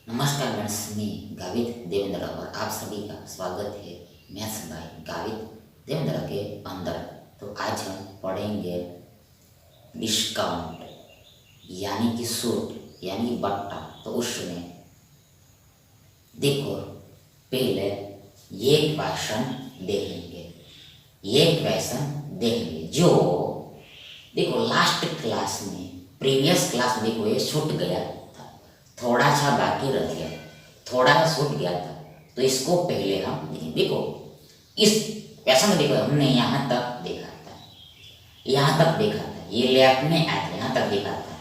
नमस्कार फ्रेंड्स, मैं गावित देवेंद्र और आप सभी का स्वागत है मैथ्स बाय गावित देवेंद्र के अंदर। तो आज हम पढ़ेंगे डिस्काउंट यानी कि छूट यानी कि बट्टा। तो उसमें देखो, पहले ये क्वेश्चन देखेंगे जो देखो लास्ट क्लास में प्रीवियस क्लास में देखो ये छूट गया था, थोड़ा सा बाकी रह गया, थोड़ा सा छूट गया था। तो इसको पहले हम देखें। देखो इस क्वेश्चन में देखो हमने यहाँ तक देखा था, ये लेफ्ट में आया था, यहाँ तक देखा था।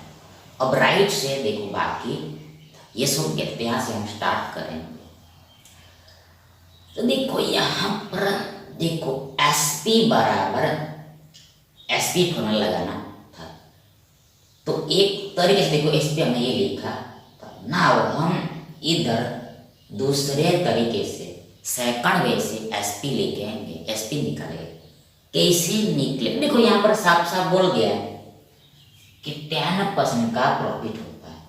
अब राइट से देखो बाकी ये छूट गया, तो यहाँ से हम स्टार्ट करेंगे। तो देखो यहाँ पर देखो SP बराबर SP फॉर्मूला लगाना था। तो एक तरीके से देखो SP हमने ये लिखा था ना, हम इधर दूसरे तरीके से सेकंड वे से SP लिखेंगे, SP निकालेंगे। कैसे निकले? देखो यहाँ पर साफ साफ बोल गया है कि 10% का प्रॉफिट होता है,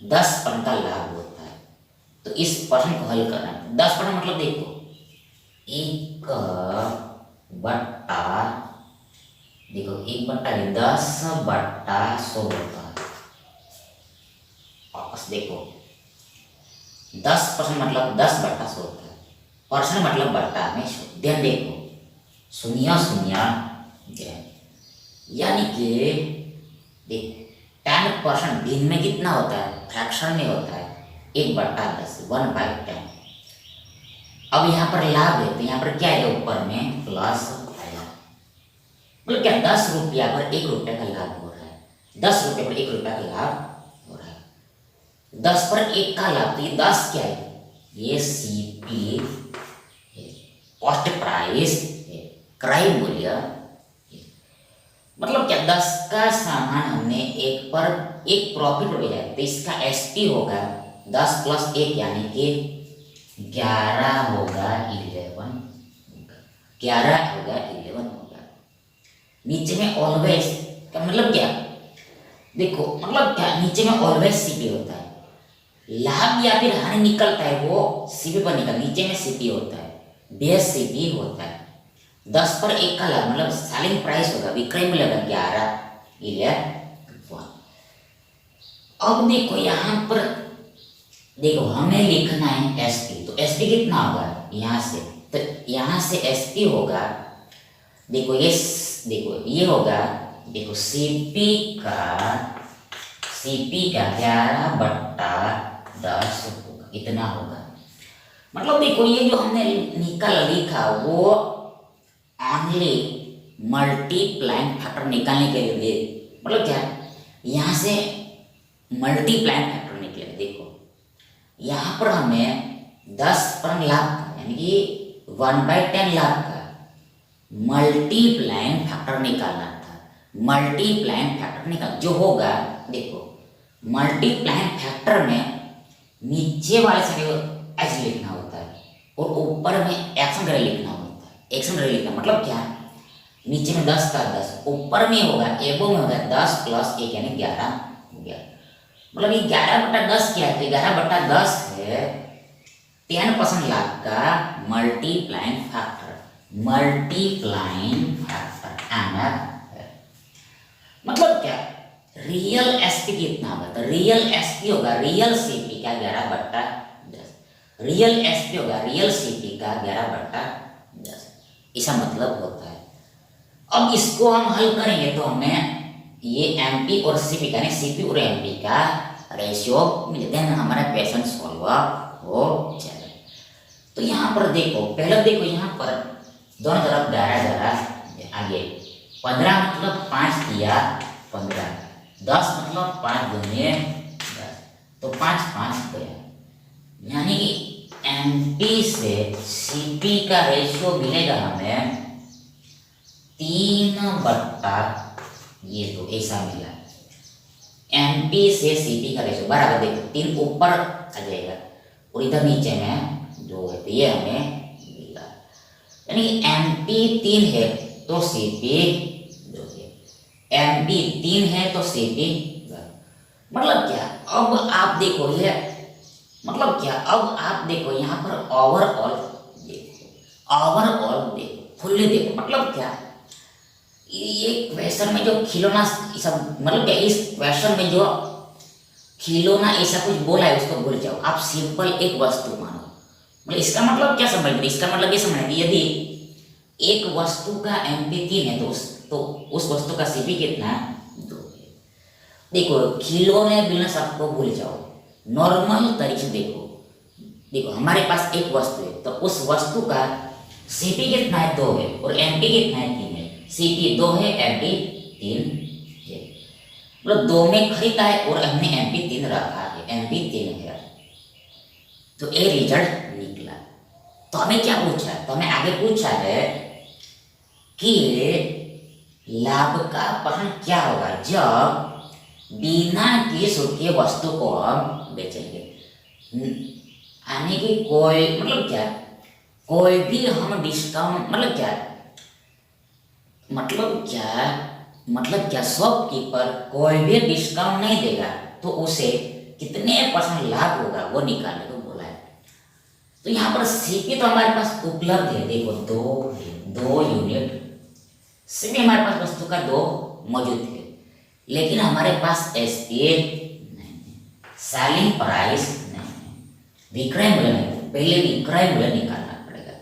10% का लाभ होता है। तो इस प्रश्न को हल करना है। 10% मतलब देखो 1/10/100 होता है। वापस देखो 10% मतलब 10/100 होता है, परसेंट मतलब बट्टा में 100। ध्यान देखो शून्य शून्य यानी कि देखो 10% भिन्न में कितना होता है, फ्रैक्शन में होता है 1/10, 1/10। अब यहाँ पर लाभ है तो यहाँ पर क्या है, ऊपर में प्लस आएगा। मतलब क्या 10 रुपया पर 1 रुपया का लाभ हो रहा है, 10 रुपये पर 1 रुपया का लाभ हो रहा है। 10 पर 1 का लाभ, तो ये 10 क्या है, ये CP कॉस्ट प्राइस है, क्रय मूल्य। मतलब क्या 10 का सामान हमने 1 पर 1 प्रॉफिट हो जाए तो इसका SP होगा 10 + 1 यानी कि 11 होगा, 11 होगा। नीचे में ऑलवेज का मतलब क्या, देखो मतलब क्या, नीचे में ऑलवेज CP होता है। लाभ या फिर हानि निकलता है वो CP पर निकल, नीचे में CP होता है, बेस CP होता है। 10 पर 1 का लाभ मतलब सेलिंग प्राइस होगा, विक्रय मूल्य 11। अब देखो यहाँ पर देखो हमें लिखना है SP, तो SP कितना होगा यहाँ से, तो यहाँ से SP होगा देखो ये होगा, देखो CP का 11/10 होगा, इतना होगा। मतलब देखो ये जो हमने लिखा वो ओनली मल्टीप्लाइंग फैक्टर निकालने के लिए, मतलब क्या यहाँ से मल्टीप्लाइंग फैक्टर निकले। देखो यहाँ पर हमें 10% लाभ का यानी कि 1/10 लाभ का मल्टीप्लाइंग फैक्टर निकालना था। मल्टीप्लाइंग फैक्टर निकाल जो होगा, देखो मल्टीप्लाइंग फैक्टर में नीचे वाले सारे H लिखना होता है और ऊपर में एक्शन ग्रेड लिखना होता है। एक्शन ग्रेड लिखना मतलब क्या, नीचे में 10 का 10, ऊपर में होगा एबो में होगा 10 + 1 यानी 11 हो गया। मतलब ये 11/10 क्या है, 11/10 है 10% लाभ का मल्टीप्लाइंग फैक्टर मतलब क्या, रियल SP कितना होगा, तो रियल SP होगा रियल CP का 11/10, रियल SP होगा रियल CP का 11/10, ऐसा मतलब होता है। अब इसको हम हल करेंगे तो हमें ये MP और CP का CP और MP का रेशियो मिल जाए, हमारा क्वेश्चन सॉल्व हो जाएगा। तो यहाँ पर देखो पहले देखो यहाँ पर दोनों तरफ 11 आगे 15 मतलब 5 किया 15, 10 मतलब 5 दूनी 10, तो 5 5 गया, यानी कि MP से CP का रेशियो मिलेगा हमें 3/, ये तो ऐसा मिला। MP से CP का रेशियो बराबर देखो 3 ऊपर आ जाएगा और इधर नीचे में 2 है, तो ये हमें मिला। यानी कि MP 3 है तो CP 2 है, MP 3 है तो CP, मतलब क्या, अब आप देखो ये मतलब क्या, अब आप देखो यहाँ पर ओवरऑल देखो, ओवरऑल देखो, फुल्ली देखो, मतलब क्या, ये क्वेश्चन में जो खिलौना सब, मतलब क्या इस क्वेश्चन में जो खिलौना ऐसा कुछ बोला है उसको भूल जाओ, आप सिंपल एक वस्तु मानो। मतलब इसका मतलब क्या समझ, इसका मतलब ये समझ यदि एक वस्तु का एमपी 3 है तो उस वस्तु का सीपी कितना है, 2 है। देखो खिलौने बिना सबको भूल जाओ, नॉर्मल तरीके से देखो, देखो हमारे पास एक वस्तु है तो उस वस्तु का सीपी कितना है, 2 है, और एमपी कितना है, 3 है। सीपी 2 है, एमपी 3 है, मतलब 2 में खरीदा है और हमने एमपी 3 रखा है, एमपी 3 है, तो ये रिजल्ट निकला। तो हमें क्या पूछा है, तो हमें आगे पूछा है कि लाभ का प्रश्न क्या होगा जब बिना किसी शुल्क की वस्तु को हम बेचेंगे, यानी कि कोई मतलब क्या, कोई भी हम डिस्काउंट, मतलब क्या शॉपकीपर कोई भी डिस्काउंट नहीं देगा तो उसे कितने परसेंट लाभ होगा वो निकालने को बोला है। तो यहाँ पर सीपी तो हमारे पास उपलब्ध है, देखो 2 यूनिट सीपी हमारे पास वस्तु का 2 मौजूद है, लेकिन हमारे पास एसपी नहीं, सेलिंग प्राइस नहीं, विक्रय मूल्य नहीं, पहले विक्रय मूल्य निकालना पड़ेगा।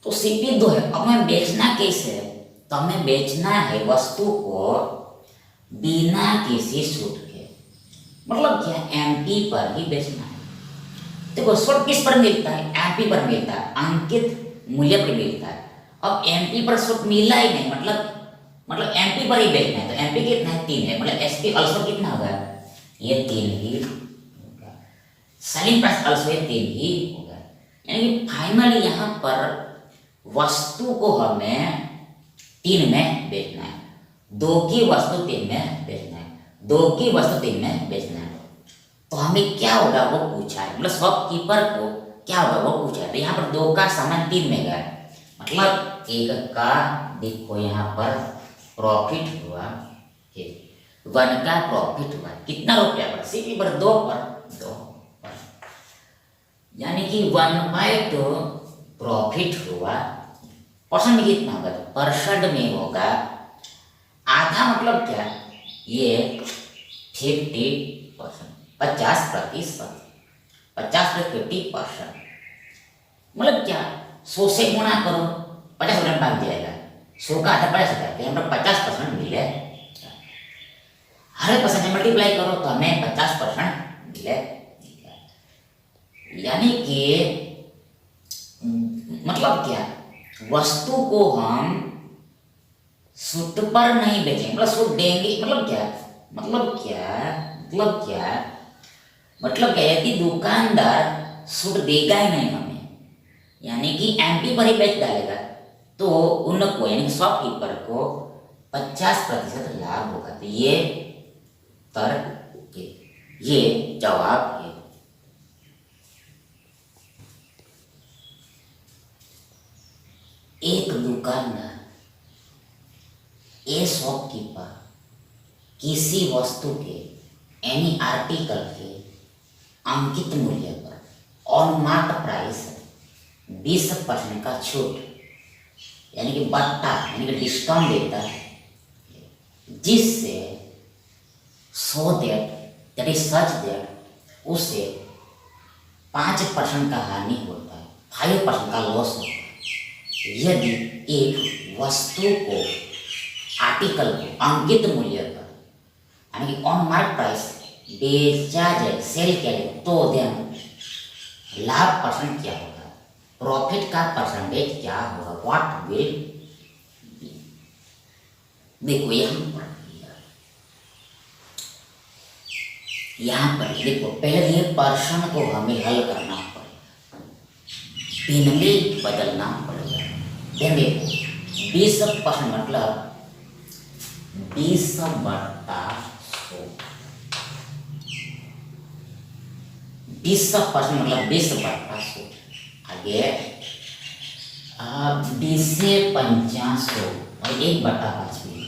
तो सीपी 2 है, अब हमें बेचना कैसे है, तो हमें बेचना है वस्तु को बिना किसी छूट के, मतलब क्या एमपी पर ही बेचना है। देखो छूट किस पर मिलता है, एमपी पर मिलता है, अंकित मूल्य पर मिलता है। अब एमपी पर छूट मिला ही नहीं, मतलब एमपी पर ही बेचना है, तो एमपी कितना है, 3 है, मतलब एसपी अल्सो कितना होगा, ये 3 ही होगा, सेलिंग प्राइस अल्सो ये 3 ही होगा। यानी कि फाइनली यहाँ पर वस्तु को हमें 3 में बेचना है, 2 की वस्तु 3 में बेचना है, 2 की वस्तु 3 में बेचना है। तो हमें क्या होगा वो पूछा है, मतलब शॉपकीपर को क्या होगा वो पूछा है। तो यहाँ पर 2 का सामान 3 में गया, मतलब 1 का देखो यहाँ पर प्रॉफिट हुआ, 1 का प्रॉफिट हुआ कितना रुपया पर, सीपी पर 2 पर, यानी कि 1/2 प्रॉफिट हुआ। परसेंट में कितना होगा, तो परसेंट में होगा आधा, मतलब क्या ये 50%, 50%, 50% मतलब क्या 100 से गुणा करो, 50% भाग जाएगा, 100 का आधा 50,000, यहाँ पर 50% मिले, 100% से मल्टीप्लाई करो तो हमें 50% मिले। यानी कि मतलब क्या, वस्तु को हम सूट पर नहीं बेचेंगे, मतलब सूट देंगे, मतलब क्या यदि दुकानदार सूट देगा ही नहीं हमें, यानी कि एमपी पर ही बेच डालेगा, तो उनको यानी शॉपकीपर को 50% लाभ होगा। तो ये तर्क, ये जवाब है। एक दुकानदार, ए शॉपकीपर किसी वस्तु के एनी आर्टिकल के अंकित मूल्य पर ऑन मार्क प्राइस 20% का छूट यानी कि बट्टा यानी कि डिस्काउंट देता है, जिससे so that is such that उसे 5% का हानि होता है, 5% का लॉस होता है। यदि एक वस्तु को आर्टिकल को अंकित मूल्य पर यानी कि ऑन मार्क प्राइस बेचा जाए, सेल किया जाए, तो देन लाभ परसेंट क्या होगा, प्रॉफिट का परसेंटेज क्या होगा, व्हाट विल बी। देखो यहाँ पर देखो पहले ये प्रश्न को हमें हल करना पड़ेगा, पिनली बदलना पड़ेगा। देखो 20% मतलब 20/100, 20% मतलब 20/100। आगे 20 से 50 और 1/5 भी,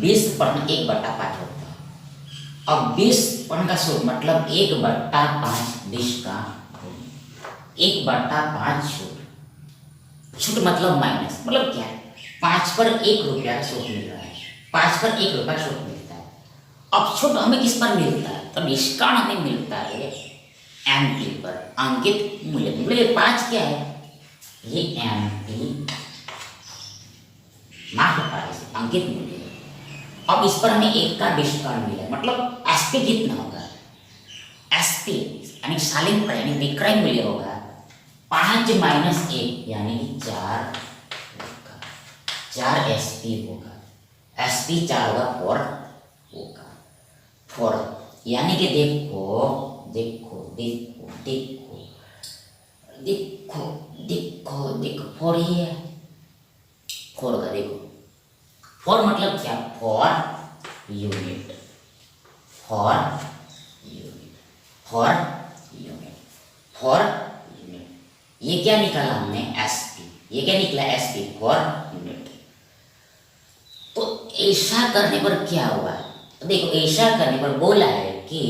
20% 1/5 होता है। अब 20 का सूत्र मतलब 1/5 20 का 1/5 छूट मतलब माइनस मतलब क्या है, 5 पर 1 रुपया का छूट मिल रहा है, 5 पर 1 रुपया छूट मिलता है। अब छूट हमें किस पर मिलता है, तो डिस्काउंट हमें मिलता है एमपी पर, अंकित मूल्य। मतलब ये 5 क्या है, ये एमपी मार्केट प्राइस अंकित मूल्य। अब इस पर हमें 1 का डिस्काउंट मिला, मतलब एसपी कितना होगा, एसपी यानी सेलिंग प्राइस यानी विक्रय मूल्य होगा 5 माइनस 1 यानी 4 होगा, 4 एसपी होगा, एसपी 4 होगा 4 होगा 4, यानी कि देखो देखो देखो देखो देखो देखो देखो 4 ही है, 4 का देखो 4 मतलब क्या, 4 यूनिट, 4 यूनिट, 4 यूनिट, 4 यूनिट। ये क्या निकाला हमने, एसपी, ये क्या निकला एसपी 4 यूनिट। तो ऐसा करने पर क्या हुआ, तो देखो ऐसा करने पर बोला है कि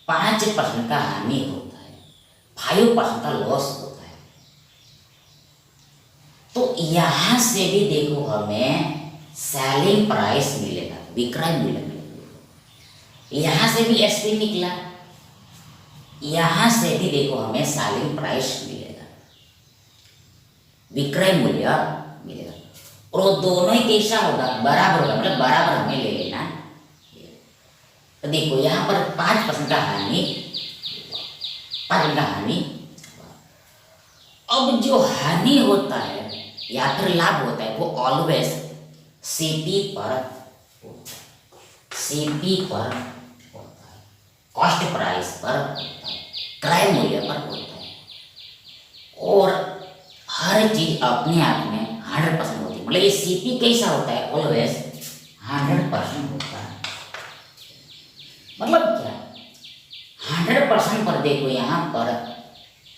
5% का हानि होता है, 5% का लॉस होता है। तो यहां से भी देखो हमें सेलिंग प्राइस मिलेगा, विक्रय मूल्य मिलेगा, यहां से भी एसपी निकला, यहां से भी देखो हमें सेलिंग प्राइस मिलेगा, विक्रय मूल्य मिलेगा। और दोनों ही कैसा होगा, बराबर होगा, मतलब बराबर हमें ले लेना। तो देखो यहां पर 5% का हानि, 5% का हानि। अब जो हानि होता है या फिर लाभ होता है वो ऑलवेज सीपी पर होता है, सीपी पर होता है, कॉस्ट प्राइस पर होता है, क्रय मूल्य पर होता है। और हर चीज अपने आप में 100% होती है, मतलब ये सीपी कैसा होता है, ऑलवेज 100% होता है। मतलब क्या, 100% पर देखो यहाँ पर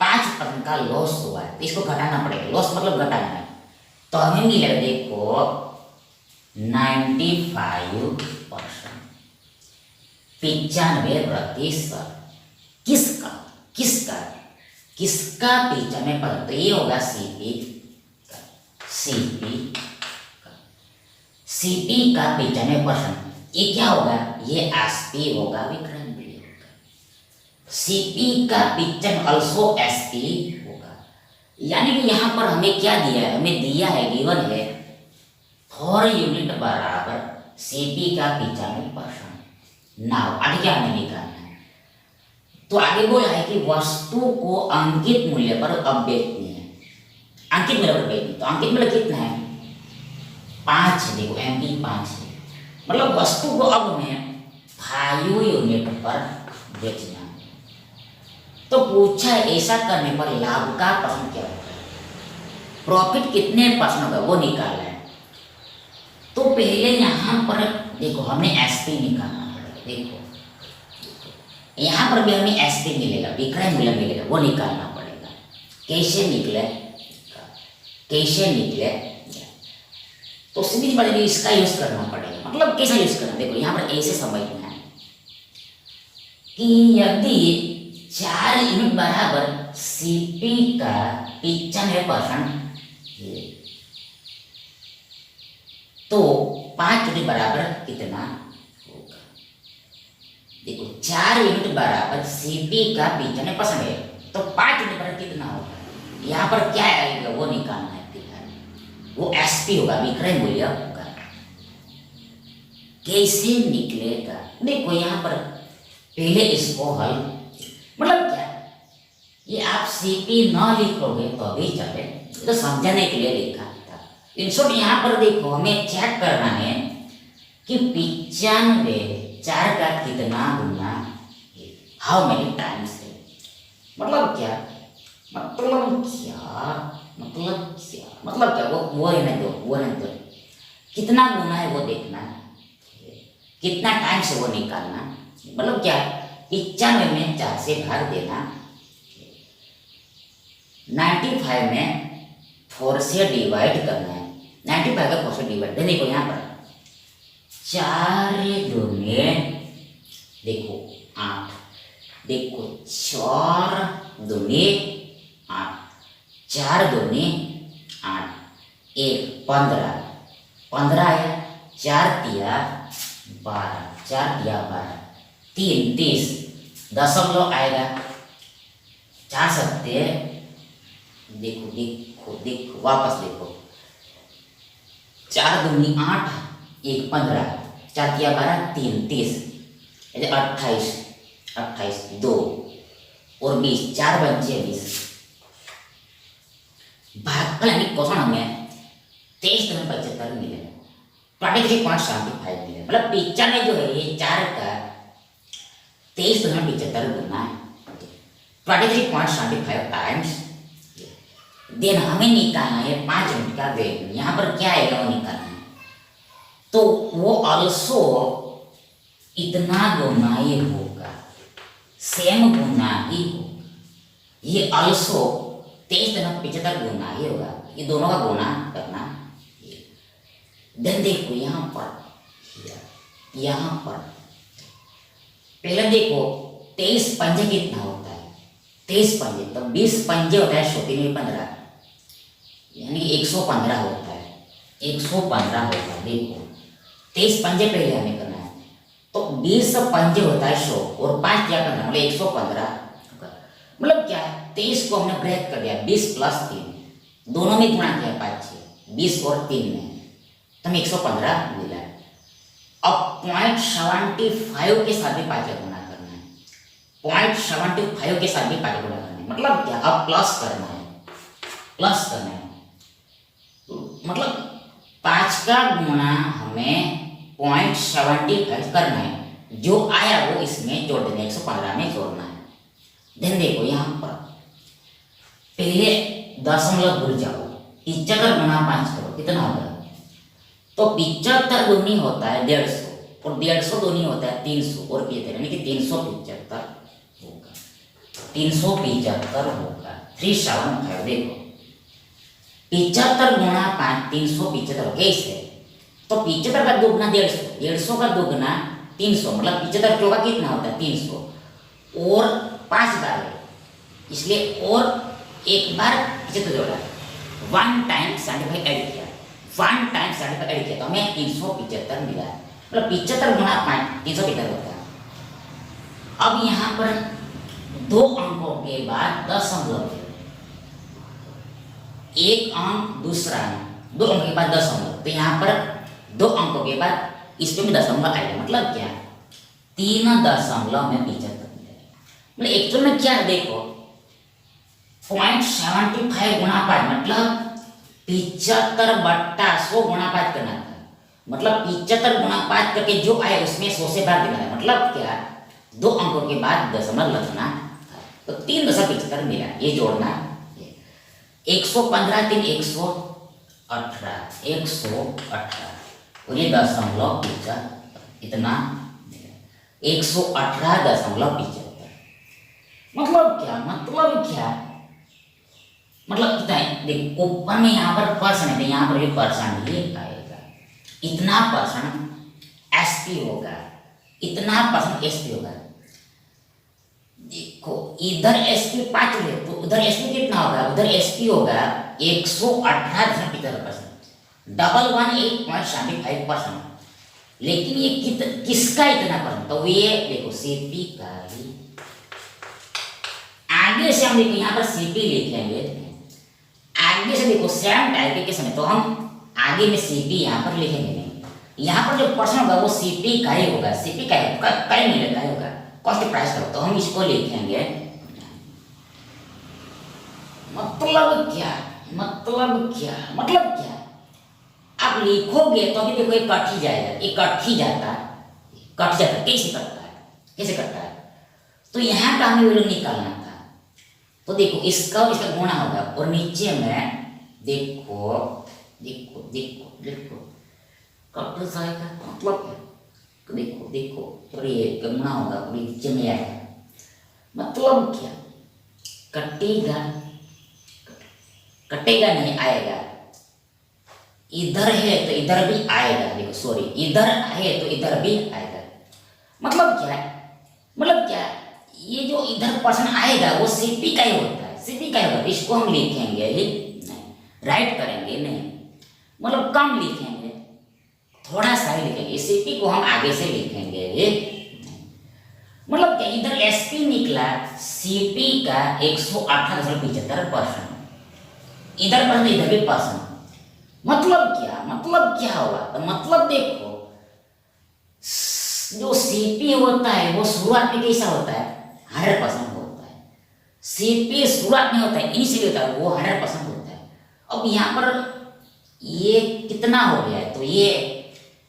5% का लॉस हुआ है, तो इसको घटाना पड़ेगा, लॉस मतलब घटाना है। तो हमें मिलेगा देखो 95%, 95%। किसका किसका किसका 95%, तो ये होगा सीपी, सीपी सीपी का 95%। ये क्या होगा, ये एसपी होगा, विक्रय मूल्य होगा। सीपी का 95 अल्सो एसपी होगा, यानी कि यहां पर हमें क्या दिया है, हमें दिया है, गिवन है 4 यूनिट बराबर सीपी का 95%। नाउ आगे क्या हमें निकालना है, तो आगे बोला है कि वस्तु को अंकित मूल्य पर अब बेचनी है, अंकित मूल्य पर बेचनी। तो अंकित मूल्य कितना है, 5, देखो एमपी 5 है, मतलब वस्तु को अब हमें 5 यूनिट पर बेचना है। तो पूछा है ऐसा करने पर लाभ का परसेंट क्या होगा, प्रॉफिट कितने परसेंट होगा वो निकालना है। तो पहले यहां पर देखो हमें एसपी निकालना पड़ेगा, देखो यहां पर भी हमें एसपी मिलेगा, विक्रय मूल्य मिलेगा, वो निकालना पड़ेगा। कैसे निकले, कैसे निकले, तो सीधी बात है इसका यूज करना पड़ेगा। मतलब कैसा यूज करना, देखो यहाँ पर ऐसे समझना है कि यदि 4 यूनिट बराबर सीपी का 95% तो 5 यूनिट बराबर कितना होगा, देखो 4 यूनिट बराबर सीपी का 95% है, तो 5 यूनिट बराबर कितना होगा, यहाँ पर क्या आएगा वो निकालना है, वो एसपी होगा, विक्रय मूल्य होगा। कैसे निकलेगा, देखो यहां पर पहले इसको हल, मतलब क्या, ये आप सीपी न लिखोगे तो अभी चले, तो समझने के लिए लिखा था। इन शॉर्ट यहां पर देखो हमें चेक करना है कि 95 4 का कितना गुना, हाउ मेनी टाइम्स है, मतलब क्या, मतलब क्या, मतलब क्या, मतलब क्या, वो रहने दो, वो रहने दो, कितना गुना है वो देखना है, कितना टाइम से वो निकालना, मतलब क्या 95 में 4 से भाग देना, 95 में 4 से डिवाइड करना है, 95 का 4 से डिवाइड, देखो यहाँ पर 4 दूने देखो 8, देखो 4 दूनी 8, 4 दूनी 8, 1 15, 15 आया, 4 तिया 12, 4 तिया 12, 3 30, दशमलव आएगा, 4 सत्ते, देखो देखो देखो वापस देखो, 4 दूनी 8, 1 15, 4 तिया 12, 3 30, 28, 28 2 और 20, 4 बचे 20, भागफल यानी क्वेश्चन हमें 23.75 मिलेगा, 23.75 मिलेगा, मतलब पिक्चर में जो है ये 4 का 23.75 गुना 23.75 टाइम्स, देन हमें निकालना है 5 मिनट का वैल्यू, यहाँ पर क्या आएगा वो निकालना है, तो वो ऑल्सो इतना गुना ये होगा, सेम गुना ही होगा, ये ऑल्सो 23.75 गुना ही होगा, ये दोनों का गुना करना। देन देखो यहाँ पर पहले देखो 23 पंजे कितना होता है, 23 पंजे तो 20 पंजे होता है, 15 यानी 115 होता है, 115 होता है। देखो 23 पंजे पहले हमें करना है, तो 20 पंजे होता है 100 और 5 क्या करना मतलब 115, मतलब क्या है 23 को हमने ब्रेक कर दिया, 20 + 3 दोनों में गुणा किया, 5 6 20 और 3 में तो हमें 115 मिला है। अब 0.75 के साथ भी 5 गुना करना है, 0.75 के साथ भी 5 गुना करना है, मतलब क्या अब प्लस करना है, मतलब 5 का गुणा हमें 0.75 करना है, जो आया वो इसमें जोड़ देना है, 115 में जोड़ना है। देन देखो यहाँ पर पहले दशमलव भूल जाओ, 75 गुना 5 करो कितना होगा, तो 75 दूनी होता है 150 और 150 दूनी होता है 300 और 75 यानी कि 375 होगा, 375 होगा, 375। देखो 75 गुना 5 375 कैसे, तो 75 का दोगुना 150, 150 का दोगुना 300, मतलब 75 चौका कितना होता है 300 और 5 बार है, इसलिए और एक बार 75 जोड़ा, 1 टाइम 75 ऐड किया, 1 टाइम 75 ऐड किया तो हमें 375 मिला है, मतलब 75 गुना 5 375 होता है। अब यहाँ पर 2 अंकों के बाद दशमलव, एक अंक दूसरा अंक, 2 अंक के बाद दशमलव, तो यहाँ पर 2 अंकों के बाद इस पे भी दशमलव आएगा, मतलब क्या 3.75 में 75 मिलेगा, मतलब एक्चुअल में क्या देखो 0.75 गुना 5 मतलब 75/100 गुना 5 करना था, मतलब 75 गुना 5 करके जो आए उसमें 100 से भाग देना है, मतलब क्या 2 अंकों के बाद दशमलव लगना था, तो 3.75 मिला, ये जोड़ना 115 3 118 118 और ये दशमलव 75 इतना 118.75, मतलब क्या मतलब कितना है, देखो ऊपर में यहाँ पर परसेंट है, यहाँ पर भी परसेंट ही आएगा, इतना परसेंट एसपी होगा, इतना परसेंट एसपी होगा। देखो इधर एसपी 5 है तो उधर एसपी कितना होगा, उधर एसपी होगा 118.75%, डबल 8.75%, लेकिन ये किसका इतना परसेंट, तो ये देखो सीपी का ही, आगे से हम देखो यहाँ पर सीपी लिखेंगे, आगे से देखो सेम टाइपिकेशन है तो हम आगे में सीपी यहाँ पर लिखेंगे नहीं, यहाँ पर जो परसेंट होगा वो सीपी का ही होगा, सीपी का ही मिलेगा होगा, कॉस्ट प्राइस का, तो हम इसको लिखेंगे, मतलब क्या आप लिखोगे तो अभी देखो ये कट ही जाएगा, ये कट जाता है, कैसे कटता है, तो यहाँ का हमें वैल्यू निकालना था, तो देखो इसका गुणा होगा और नीचे में देखो कट जाएगा, मतलब देखो और ये गुणा होगा और नीचे में आएगा, मतलब क्या कटेगा नहीं आएगा, इधर है तो इधर भी आएगा, देखो सॉरी इधर है तो इधर भी आएगा, मतलब क्या है मतलब क्या, ये जो इधर पर्सन आएगा वो सीपी का ही होता है, सीपी का ही होता है। इसको हम लिखेंगे ही नहीं, राइट करेंगे नहीं, मतलब कम लिखेंगे, थोड़ा सा ही लिखेंगे। सीपी को हम आगे से लिखेंगे नहीं। मतलब क्या, इधर एसपी निकला सीपी का 118.75%, इधर पर इधर भी परसेंट। मतलब क्या हुआ, तो मतलब देखो जो सीपी होता है वो शुरुआत में कैसा होता है, 100% होता है। सीपी शुरुआत में होता है, इनिशियली होता है, वो 100% होता है। अब यहाँ पर ये कितना हो गया है, तो ये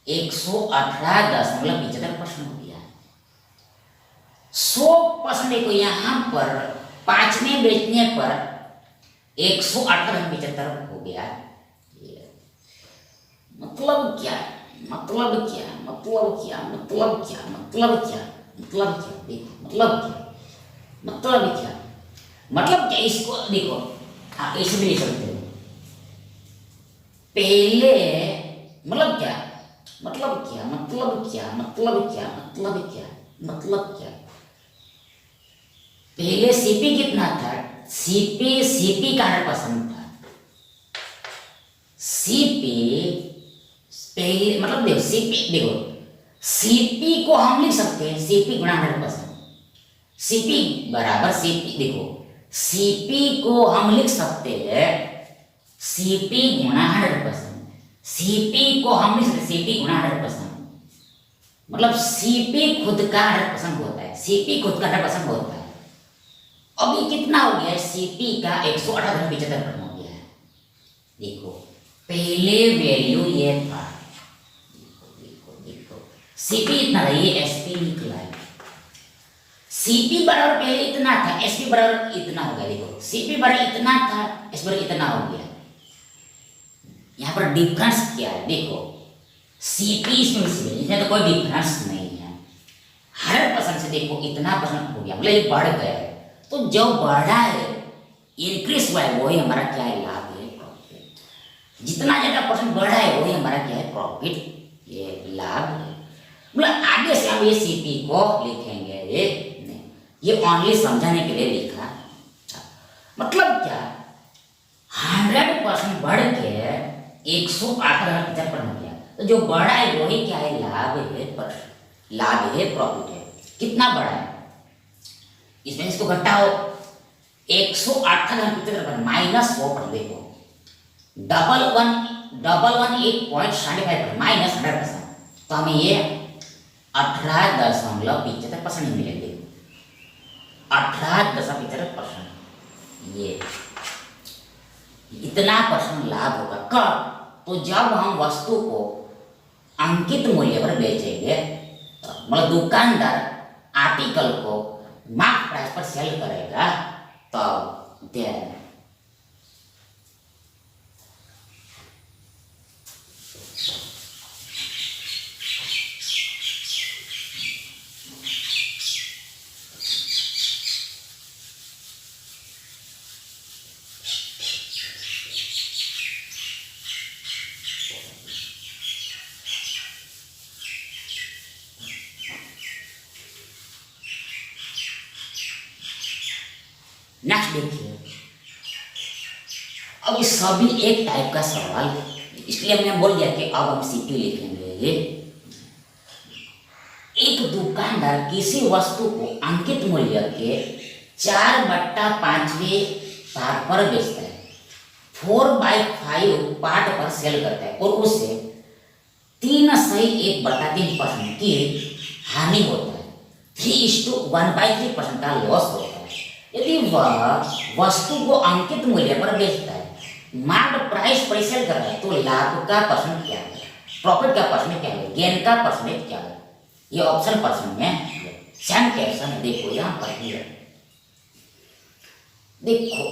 118.75% हो गया है। 100% देखो यहाँ पर 5 में बेचने पर 118.75 हो गया। मतलब क्या, इसको देखो, हाँ ऐसे भी लिख सकते हो। पहले मतलब क्या, पहले सीपी कितना था, सीपी का 100% था। सीपी पहले मतलब देखो सीपी को हम लिख सकते हैं सीपी गुणा 100%। सीपी बराबर सीपी, देखो सीपी को हम लिख सकते हैं सीपी गुणा 100%। सीपी को हम लिख सकते सीपी गुणा 100%, मतलब सीपी खुद का 100% होता है, सीपी खुद का 100% होता है। अभी कितना हो गया है, सीपी का 118.75% हो गया है। देखो पहले वैल्यू ये था, देखो सीपी इतना था, ये एसपी निकला है। सीपी बराबर पहले इतना था, एसपी बराबर इतना हो गया। देखो सीपी बराबर इतना था, एसपी बराबर इतना हो गया। यहाँ पर डिफरेंस क्या है, देखो सीपी इसमें तो कोई डिफरेंस नहीं है। 100% से देखो इतना परसेंट हो गया, मतलब ये बढ़ गया है। तो जो बढ़ा है, इंक्रीज हुआ है, वही हमारा क्या है, लाभ है, प्रॉफिट। जितना ज्यादा परसेंट बढ़ा है वही हमारा क्या है, प्रॉफिट, ये लाभ है। मतलब आगे से हम ये सीपी को लिखेंगे ये नहीं, ये ओनली समझाने के लिए लिखा। मतलब क्या, 100% बढ़ के 108.75 हो गया। तो जो बढ़ा है वही क्या है, लाभ है, लाभ है, प्रॉफिट है। कितना बढ़ा है, इसमें इसको घटाओ, 108.75 माइनस 100%। देखो डबल वन 8.75 माइनस 100%, तो हमें ये 18.75% ही मिलेंगे। 18.75%, ये इतना परसेंट लाभ होगा। कब, तो जब हम वस्तु को अंकित मूल्य पर बेचेंगे, मतलब दुकानदार आर्टिकल को मार्क प्राइस पर सेल करेगा, तब देन नेक्स्ट देखिए। अब ये सभी एक टाइप का सवाल, इसलिए हमने बोल दिया कि अब हम सीपी लिखेंगे। एक दुकानदार किसी वस्तु को अंकित मूल्य के 4/5वें भाग पर बेचता है, 4/5 पार्ट पर सेल करता है, और उसे 3/1/3% की हानि होता है, 3:1/3% का लॉस होता है। यदि वह वस्तु को अंकित मूल्य पर बेचता है, मार्केट प्राइस पर सेल कर रहा है, तो लाभ का परसेंट क्या है, प्रॉफिट का परसेंट क्या है, गेन का परसेंट क्या है, ये ऑप्शन परसेंट में सेम कैप्शन है। देखो यहाँ पर ही देखो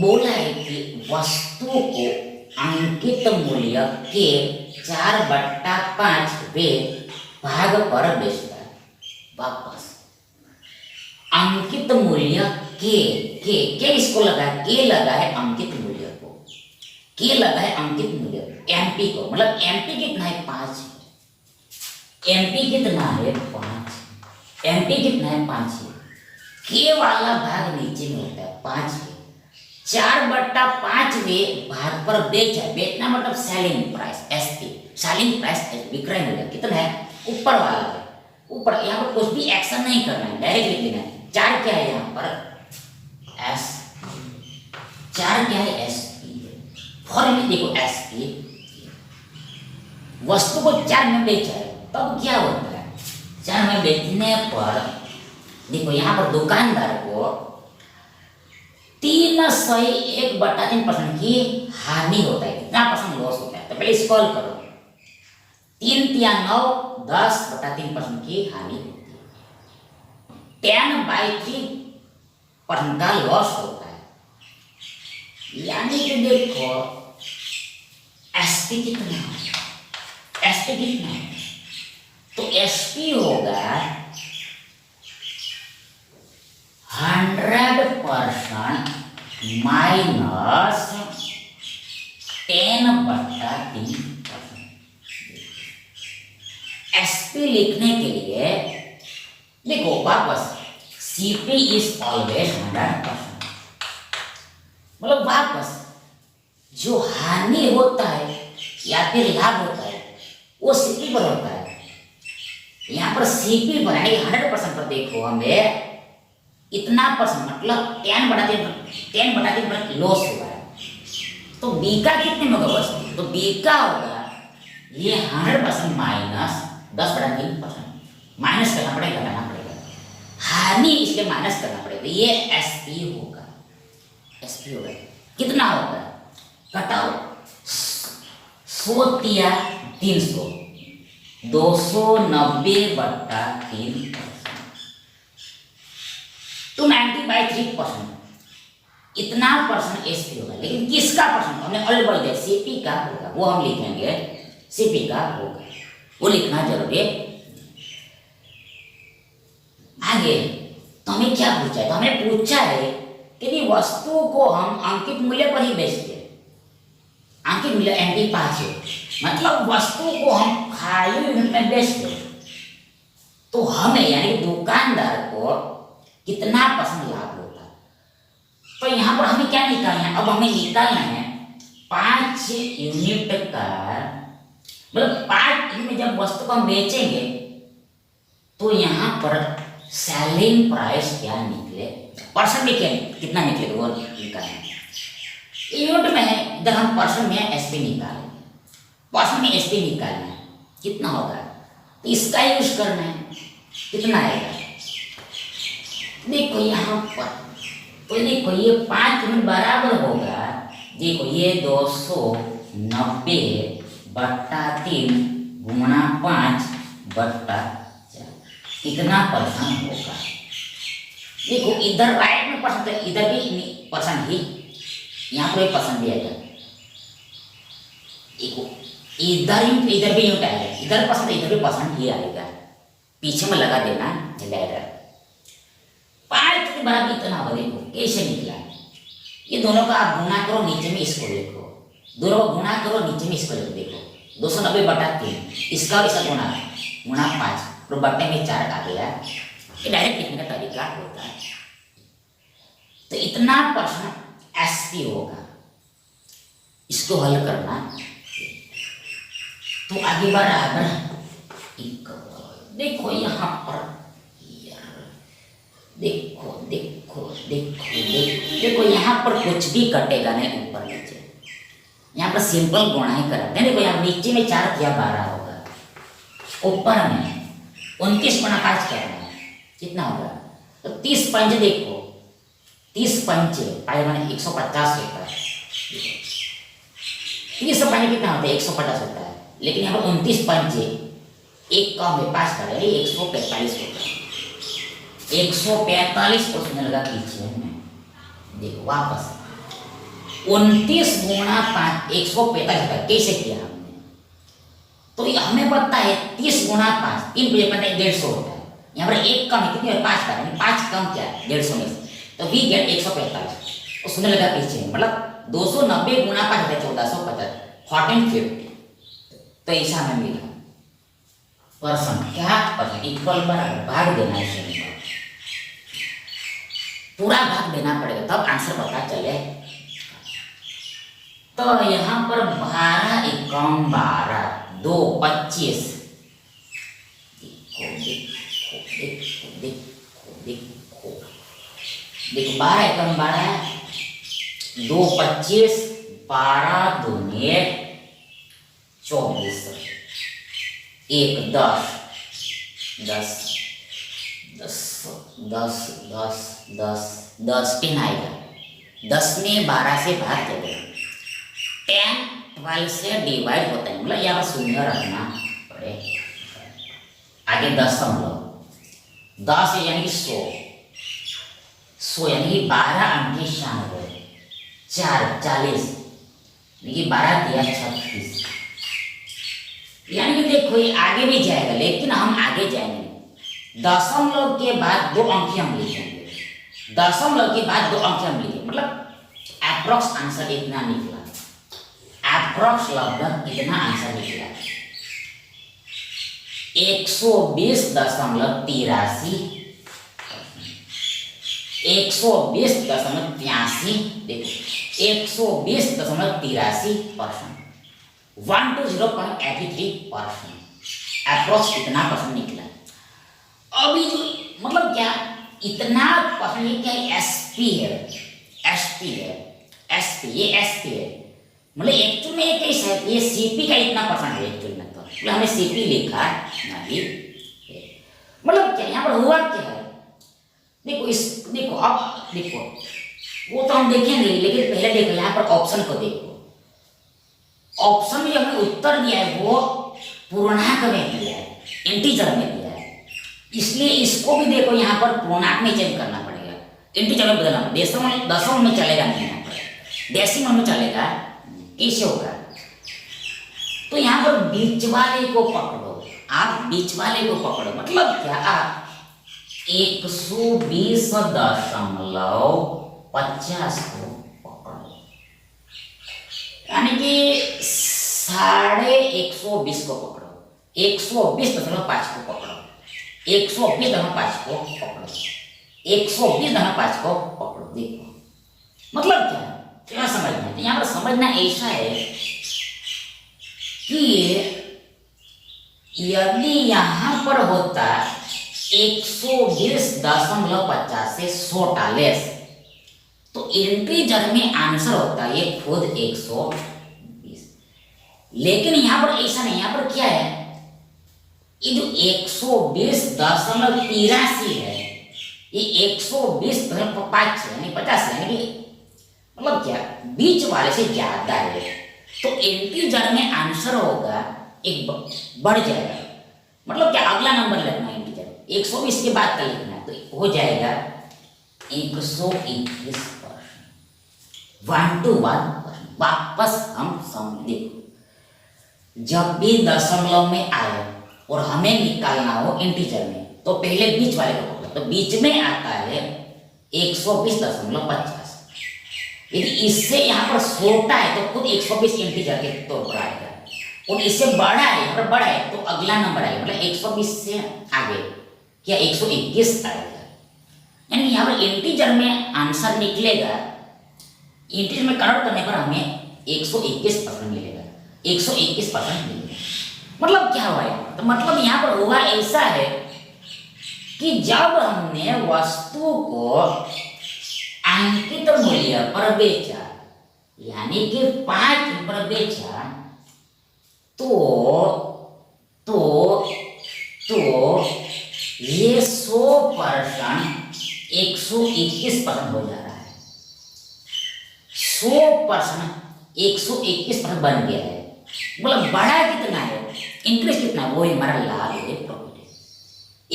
बोला है कि वस्तु को अंकित मूल्य के 4/5वें भाग पर बेचता है। वापस अंकित मूल्य के इसको लगा है, के लगा है अंकित मूल्य को, के लगा है अंकित मूल्य एमपी को, मतलब एमपी कितना है 5, एमपी कितना है 5। एमपी कितना है 5 है, के वाला भाग नीचे में होता है 5 के, 4/5वें भाग पर बेचना मतलब selling price SP, selling price विक्रय मूल्य कितना है ऊपर वाला है, ऊपर यहाँ पर कुछ भी एक्शन नहीं करना है, डायरेक्ट लिख देना है। 4 क्या है यहाँ पर एस, 4 क्या है एसपी, फॉर्मूला देखो एसपी, वस्तु को 4 में बेचा है तब क्या होता है, 4 में बेचने पर देखो यहाँ पर दुकानदार को 301/3% की हानि होता है, कितना परसेंट लॉस होता है, तो पहले सॉल्व करो, 3 या 9 10/3% की हानि होती है, 10/3% का लॉस होता है, यानी कि देखो एसपी कितना है, एसपी कितना है, तो एसपी होगा 100% माइनस 10/3%। एसपी लिखने के लिए देखो वापस सीपी इज ऑलवेज 100%, मतलब वापस जो हानि होता है या फिर लाभ होता है वो सीपी पर होता है, यहाँ पर सीपी पर 100% पर देखो हमें इतना परसेंट मतलब 10/3% लॉस हुआ है, तो बी का कितने में होगा बस, तो बी का होगा ये 100% माइनस 10/3%, माइनस करना पड़ेगा, घटाना पड़ेगा, हानि इसलिए माइनस करना पड़ेगा, ये एसपी होगा, एसपी होगा कितना होगा, घटाओ 100 या 300, 290/3%, तो 90/3% इतना परसेंट एसपी होगा, लेकिन किसका परसेंट हमने ऑलरेडी बोल दिया सीपी का होगा, वो हम लिखेंगे सीपी का होगा, वो लिखना जरूरी है। आगे तो हमें क्या पूछा है, तो हमें पूछा है कि वस्तु को हम अंकित मूल्य पर ही बेचते हैं, अंकित मूल्य एमपी 5 है, मतलब वस्तु को हम खाली यूनिट में बेचते हैं, तो हमें यानी दुकानदार को कितना परसेंट लाभ होता है, तो यहाँ पर हमें क्या निकालना है, अब हमें निकालना है 5 यूनिट का, मतलब 5 यूनिट जब वस्तु को हम बेचेंगे तो यहाँ पर सेलिंग प्राइस क्या निकले, परसेंट में क्या कितना निकलेगा वो निकालना है, यूनिट में है इधर हम परसेंट में एसपी निकालेंगे, परसेंट में एसपी निकालना है कितना होगा, तो इसका यूज करना है, कितना आएगा देखो यहाँ पर, तो देखो ये 5 यूनिट बराबर होगा, देखो ये 290/3 गुणा 5/4 कितना परसेंट होगा, देखो इधर राइट में परसेंट है, इधर भी परसेंट ही, यहाँ पर परसेंट दिया जाए, देखो इधर भी यूनिट आएगा, इधर परसेंट इधर भी परसेंट ही आएगा, पीछे में लगा देना डायरेक्ट, 5 के बराबर इतना होगा, देखो कैसे निकला, ये दोनों का आप गुणा करो, नीचे में इसको लिखो, दोनों को गुणा करो, नीचे में इसको लिखो, देखो 290/3 इसका और इसका गुणा 5 और बट्टे में 4 आ गया, ये डायरेक्ट लिखने का तरीका होता है, तो इतना परसेंट एसपी होगा, इसको हल करना, तो आगे बराबर देखो यहाँ पर देखो देखो देखो देखो देखो यहाँ पर कुछ भी कटेगा नहीं ऊपर नीचे, यहाँ पर सिंपल गुणा ही करते हैं, देखो यहाँ नीचे में 4 किया 12 होगा, ऊपर में 29 गुणा 5 करना है कितना होगा, तो 30 पंच देखो 30 पंच पाई माने 150 होता है, 30 पंच कितना होता है 150 होता है, लेकिन यहाँ पर 29 पंच एक कम है 5 का 145 होता है, 145 उसने लगा पीछे में, देखो वापस 29 गुणा 5 145 का कैसे किया हमने, तो हमें पता है 30 गुणा 5 3 बजे पता है 150 होता है, यहाँ पर एक कम है कितनी 5 का, 5 कम क्या 150 में, तो वी गेट 145 उसने लगा पीछे, मतलब 290 गुणा 5 1450 1450, तो ऐसा हमें मिला, परसेंट क्या परसेंट इक्वल पर भाग देना है शून्य पर, पूरा भाग देना पड़ेगा तब आंसर पता चले। तो यहाँ पर 12 एकम 12 2 25 देखो 12 एकम 12 2 25 12 दूनी 24 1 10 10 10 10 10 10 10 10 आएगा, 10 में 12 से भाग देगा, 10 12 से डिवाइड होता है, मतलब यहाँ शून्य रखना पड़े। आगे दशमलव 10 यानी कि 100 यानी कि 12 अंकी 96 4 40 यानी कि 12 दिया 36, यानी कि देखो ये आगे भी जाएगा लेकिन हम आगे जाएंगे। दशमलव के बाद 2 अंकी हम लिखेंगे, दशमलव के बाद 2 अंकी हम लिखेंगे, मतलब अप्रोक्स आंसर इतना निकला, अप्रोक्स लगभग इतना आंसर निकला 120.83 120.83 देखो 120.83%, 120.83% अप्रोक्स इतना परसेंट निकला। अभी जो मतलब क्या इतना परसेंट ये क्या एसपी है, एसपी है, एसपी ये एसपी है, मतलब एक्चुअल में ये कैसा है, ये सीपी का इतना परसेंट है एक्चुअल में, तो मतलब हमने सीपी लिखा नहीं, मतलब क्या यहाँ पर हुआ क्या है, देखो इस देखो अब देखो वो तो हम देखेंगे लेकिन पहले देखो यहाँ पर ऑप्शन को देखो, ऑप्शन में हमने उत्तर दिया है वो पूर्णांक में दिया है, इंटीजर में दिया है, इसलिए इसको भी देखो यहाँ पर पूर्णांक में चेंज करना पड़ेगा, इंटीजर में बदलना पड़ेगा, दशमलव में चलेगा नहीं, यहाँ पर डेसिमल में चलेगा, कैसे होगा। तो यहाँ पर बीच वाले को पकड़ो, आप बीच वाले को पकड़ो, मतलब क्या आप 120.50 को पकड़ो, यानी कि 120 को पकड़ो, 120.5 को पकड़ो, 120.5 को पकड़ो, 120.5 को पकड़ो, देखो मतलब क्या समझना है, यहाँ पर समझना ऐसा है कि यदि यहाँ पर होता 120.50 से 100 टालेस तो इंटीजर में आंसर होता है ये खुद 120, लेकिन यहाँ पर ऐसा नहीं, यहाँ पर क्या है ये जो 120.83 है ये 120.5 यानी 50 यानी कि मतलब क्या बीच वाले से ज्यादा है, तो इंटीजर में आंसर होगा एक बढ़ जाएगा, मतलब क्या अगला नंबर लगना है इंटीजर 120 के बाद का लिखना है, तो हो जाएगा 121%, 1 to 1। वापस हम समझे जब भी दशमलव में आए और हमें निकालना हो इंटीजर में तो पहले बीच वाले को पकड़ो, तो बीच में आता है 120.50, यदि इससे यहाँ पर छोटा है तो खुद 120 इंटीजर के तौर पर आएगा, और इससे बड़ा है यहाँ पर बड़ा है तो अगला नंबर आएगा, मतलब 120 से आगे क्या 121 आएगा, यानी यहाँ पर इंटीजर में आंसर निकलेगा, इंटीजर में कन्वर्ट करने पर हमें 121% मिलेगा, 121% मिलेगा। मतलब क्या हुआ है, तो मतलब यहाँ पर हुआ ऐसा है कि जब हमने वस्तु को अंकित मूल्य पर बेचा यानी कि 5 पर बेचा तो ये 100% 121% हो जा रहा है, 100% 121% बन गया है, मतलब बड़ा कितना है, इंक्रीज कितना, वो हमारा लाभ है, प्रॉफिट है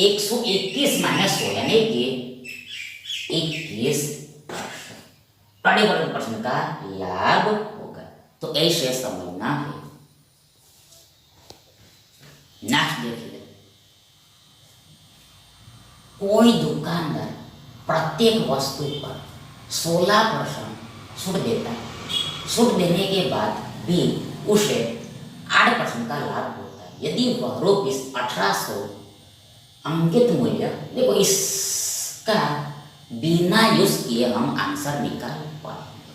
121 माइनस 100 यानी कि 21 % का लाभ होगा, तो ऐसे समझना है। नेक्स्ट देखिए, कोई दुकानदार प्रत्येक वस्तु पर 16% छूट देता है, छूट देने के बाद भी उसे 8% का लाभ होता है, यदि वह रुपीस 1800 अंकित मूल्य, देखो इसका बिना यूज किए हम आंसर निकाल पाएंगे,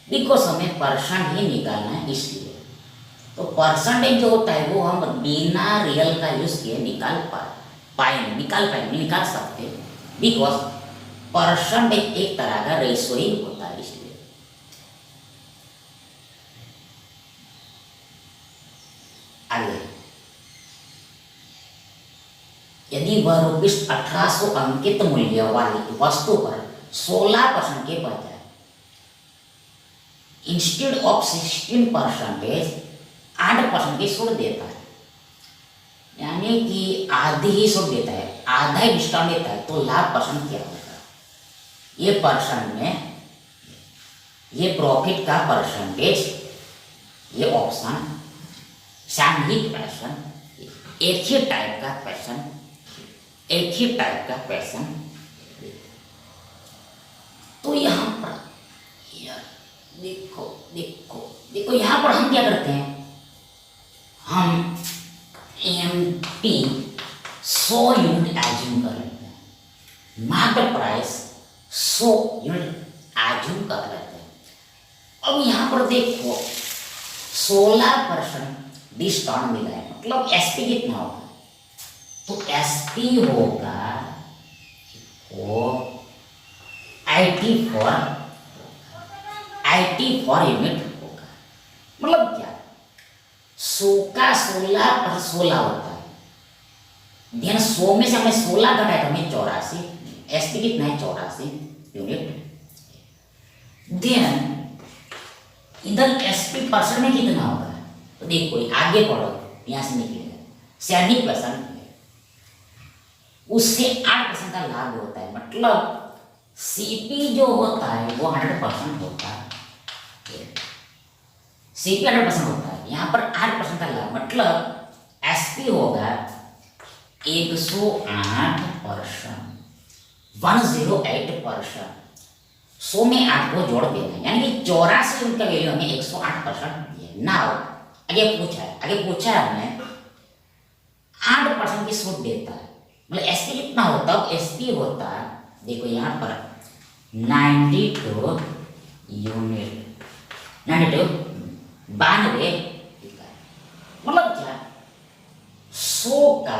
बिकॉज हमें परसेंट ही निकालना है इसलिए। तो परसेंटेज जो होता है वो हम बिना रियल का यूज किए निकाल सकते, बिकॉज परसेंटेज एक तरह का रेशो ही होता है इसलिए। आगे, यदि वह रुपीस 1800 अंकित मूल्य वाली वस्तु पर 16% के बजाय इंस्टेड ऑफ 16% 8% की छूट देता है, यानी कि आधी ही छूट देता है, आधा ही डिस्काउंट देता है, तो लाभ परसेंट क्या होगा? ये परसेंट में ये प्रॉफिट का परसेंटेज, ये ऑप्शन सामूहिक क्वेश्चन, एक ही टाइप का क्वेश्चन, एक ही टाइप का क्वेश्चन। तो यहाँ पर देखो देखो देखो, यहाँ पर हम क्या करते हैं, हम MP 100 यूनिट एज्यूम कर लेते हैं, मार्केट प्राइस 100 यूनिट एज्यूम कर लेते हैं। अब यहाँ पर देखो 16% डिस्काउंट मिला है, मतलब SP कितना होगा? तो SP होगा वो 84 यूनिट होगा। मतलब क्या, 100 का 16 होता है, देन 100 में से हमें 16 घटाए तो हमें 84, SP कितना है? 84 यूनिट। देन इधर SP परसेंट में कितना होगा? तो देखो आगे पढ़ो, यहां से निकलेगा 70%, उससे 8% का लाभ होता है, मतलब CP जो होता है वो 100% होता है, CP 100% होता है, यहाँ पर 8% का लाभ, मतलब SP होगा 108%, 108%। 100 में 8 को जोड़ देना है, यानी कि 84 यूनिट का वैल्यू हमें 108% दिया। नाउ आगे पूछा है हमने 8% की छूट देता है, मतलब SP कितना होता है? SP होता है, देखो यहाँ पर 92 यूनिट, 92 मतलब क्या, 100 का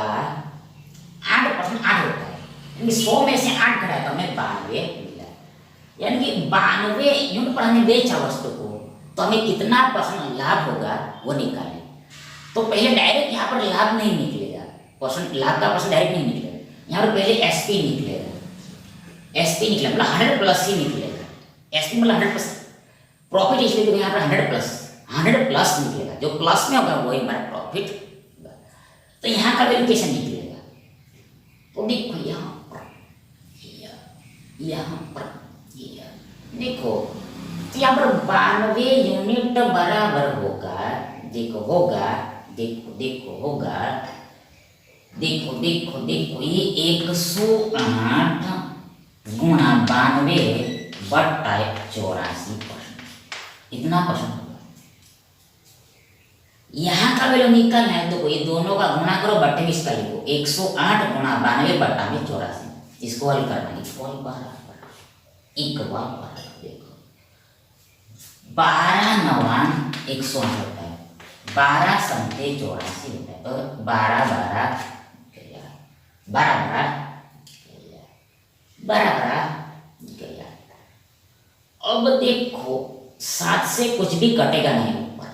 8% 8 होता है, यानी 100 में से 8 घटाए तो हमें 92 मिला, यानी कि 92 यूनिट पर हमने बेचा वस्तु को, तो हमें कितना परसेंट लाभ होगा वो निकालें। तो पहले डायरेक्ट यहाँ पर लाभ नहीं निकलेगा, परसेंट लाभ का परसेंट डायरेक्ट नहीं निकलेगा, यहाँ पर पहले SP निकलेगा, SP निकलेगा मतलब 100 प्लस ही निकलेगा, SP मतलब 100% प्रॉफिट, इसलिए तो यहाँ पर 100 प्लस निकलेगा, जो प्लस में होगा वही हमारा प्रॉफिट। तो यहाँ का वैल्यू कैसे निकलेगा? तो देखो यहाँ पर देखो, तो यहाँ पर 92 यूनिट बराबर होगा, देखो होगा, देखो होगा, देखो ये 108 गुणा 92 बट्टा 84%, इतना परसेंट होगा। यहाँ का वैल्यू निकालना है, तो ये दोनों का गुणा करो, बट्टे में इसका लिखो, 108 गुणा 92 बट्टा में 84, इसको हल करना है, देखो 12 9 108 होता है, 12 संते 84 होता है, तो 12 गया। अब देखो 7 से कुछ भी कटेगा नहीं ऊपर,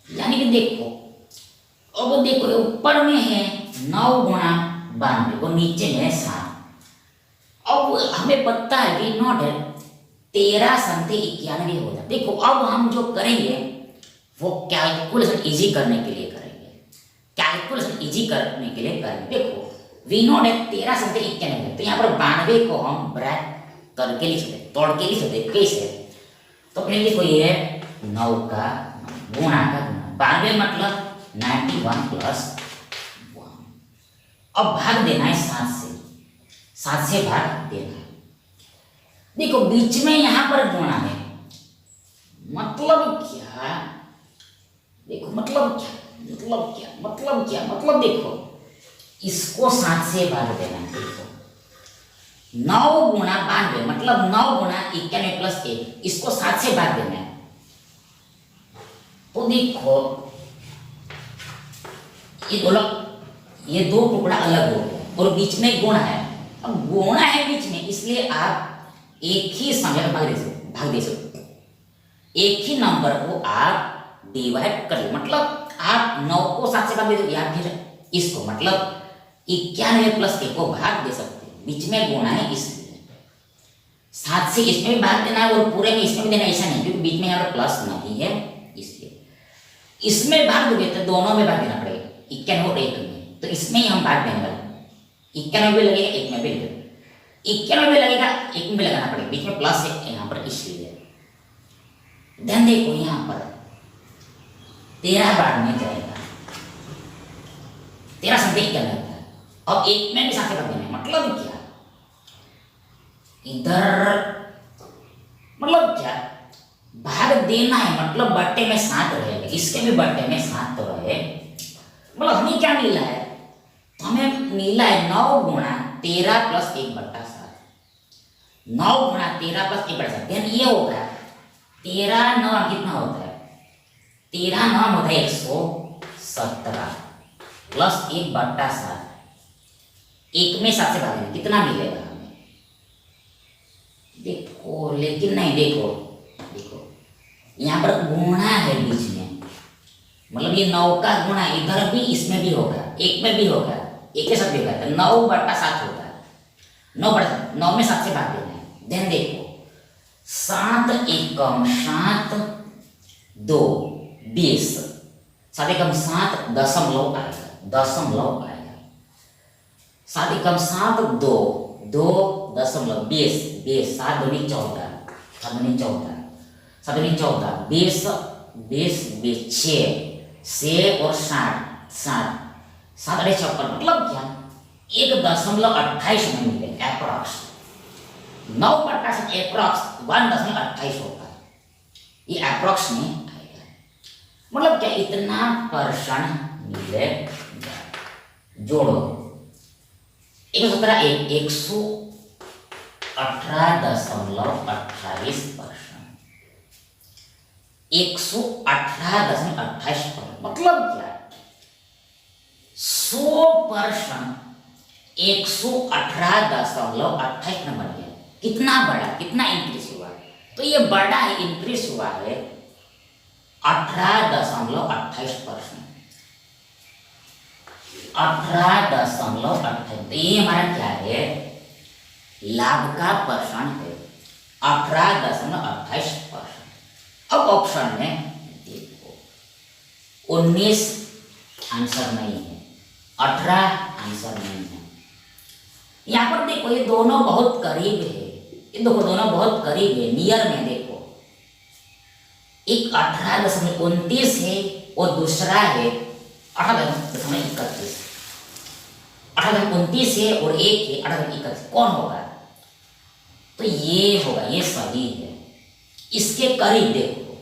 यानी कि देखो अब देखो ऊपर में है 9 गुणा 92, वो नीचे में है 7। अब हमें पता है कि नॉट है 13 संते 91 हो जाए। देखो अब हम जो करेंगे वो कैलकुलेशन इजी करने के लिए करेंगे, देखो वी नॉट है 13 संते 91, तो यहाँ पर 92 को हम ब्रैक करके लिख सकते, तोड़ के लिख सकते, कैसे? तो पहले देखो ये 9 का गुणा का गुणा, 92 मतलब 91 प्लस 1, अब भाग देना है 7 से भाग देना है। देखो बीच में यहाँ पर गुणा है, मतलब क्या? देखो मतलब क्या, मतलब क्या, मतलब क्या, मतलब देखो इसको 7 से भाग देना। देखो 9 गुणा 92 मतलब 9 गुणा 91 प्लस 1, इसको 7 से भाग देना है। तो देखो ये दो टुकड़ा अलग हो गया और बीच में गुणा है। अब गुणा है बीच में, इसलिए आप एक ही संख्या में भाग दे सकते। एक ही नंबर को आप डिवाइड कर लो, मतलब आप 9 को 7 से भाग दे दो या फिर इसको मतलब 91 प्लस 1 को भाग दे सकते हैं। बीच में गुणा है इसलिए 7 से इसमें भी भाग देना है और पूरे में इसमें भी देना, ऐसा नहीं क्योंकि बीच में यहाँ पर प्लस नहीं है इसलिए। इसमें भाग दोगे तो दोनों में भाग देना पड़ेगा, 91 और 1 में, तो इसमें ही हम भाग देने वाले। 91 भी लगेगा 1 में भी लगेगा, 91 में लगेगा 1 में भी लगाना पड़ेगा, बीच में प्लस है यहाँ पर इसलिए। ध्यान देखो यहाँ पर 13 भाग में जाएगा, 13 संख्या 91 है। अब 1 में भी साथ भाग देना है, मतलब क्या इधर मतलब क्या भाग देना है, मतलब बट्टे में 7 रहेगा, इसके भी बट्टे में 7 तो रहे। मतलब हमें क्या मिला है, तो हमें मिला है 9 गुणा 13 प्लस 1/7। 9 गुणा 13 प्लस 1/7 यानी ये होगा 13 9 कितना होता है, 13 9 होता है 117 प्लस 1/7। 1 में 7 से भाग देना कितना मिलेगा हमें, देखो लेकिन नहीं, देखो यहाँ पर गुणा है बीच में, मतलब ये 9 का गुणा इधर भी इसमें भी होगा, 1 में भी होगा, 1 के साथ भी होगा, तो 9/7 होगा। 9 में 7 से भाग देना है। ध्यान देखो 7 एकम 7 2 20, 7 एकम 7 दशमलव आएगा, दशमलव आएगा। 7 एकम 7 2 2 दशमलव 20 20, 7 दूनी 14, 7 दूनी 14, 7 दूनी 14, 20 20 20 6 और 60 7 अरे 56, मतलब क्या 1.28 में मिले अप्रॉक्स। 9% अप्रॉक्स 1.28 होता है, ये अप्रॉक्स में आएगा, मतलब क्या इतना % मिलेगा। जोड़ो 117 118.28%, 118.28%, मतलब क्या 100% 118.28 नंबर है। कितना बड़ा, कितना इंक्रीज हुआ, तो ये बड़ा है, इंक्रीज हुआ है 18.28%, 18.28। तो ये हमारा क्या है, लाभ का % है 18.28%। अब ऑप्शन में देखो 19 आंसर नहीं है, 18 आंसर नहीं है। यहाँ पर देखो ये दोनों बहुत करीब है, ये देखो दोनों बहुत करीब है, नियर में देखो एक 18.29 है और दूसरा है 18.31, 18.29 है और एक है 18.31, कौन होगा, तो ये होगा, ये सही है। इसके करीब देखो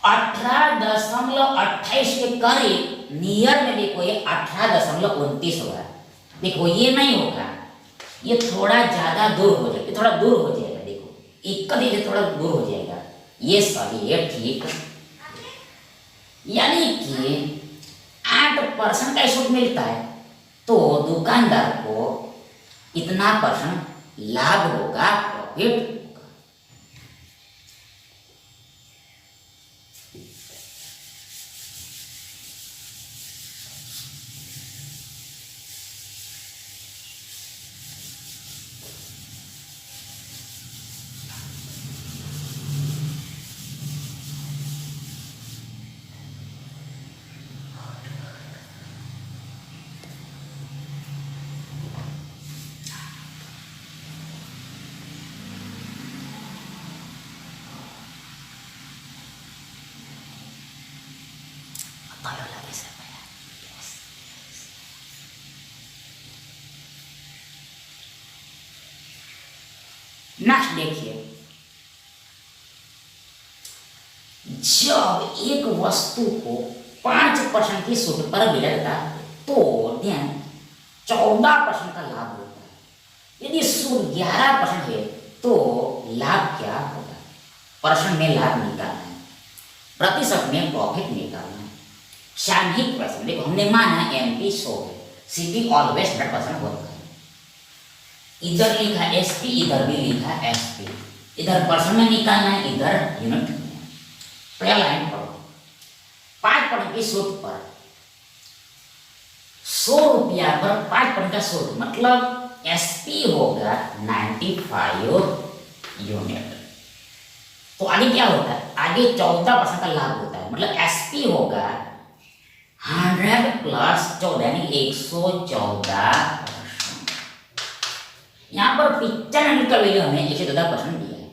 18.28 के करीब नियर में देखो ये 18.29 होगा, देखो ये नहीं होगा, ये थोड़ा ज्यादा दूर हो जाएगा, थोड़ा दूर हो जाएगा, देखो 1 थोड़ा दूर हो जाएगा, ये सही है, ठीक। यानी कि 8% का छूट मिलता है तो दुकानदार को इतना % लाभ होगा, प्रॉफिट। नेक्स्ट देखिए, जब एक वस्तु को 5% की छूट पर विलेगा तो ध्यान 14% का लाभ होता है। यदि सूद 11% है तो लाभ क्या होगा? परसेंट में लाभ निकालना है, प्रतिशत में प्रॉफिट निकालना है। सामयिक प्रश्न देखो, हमने माना एमपी 100 है, सीपी ऑलवेज 100% होता है। इधर लिखा एसपी, इधर भी लिखा एसपी, इधर परसेंट में निकालना है, इधर यूनिट में। पहला लाइन पढ़ो, 5% की छूट पर 100 रुपया पर 5% का छूट, मतलब एसपी होगा 95 यूनिट। तो आगे क्या होता है? आगे 14% का लाभ होता है, मतलब एसपी होगा 100 प्लस 14 यानी 114। यहाँ पर 95 का वैल्यू हमें 114% दिया है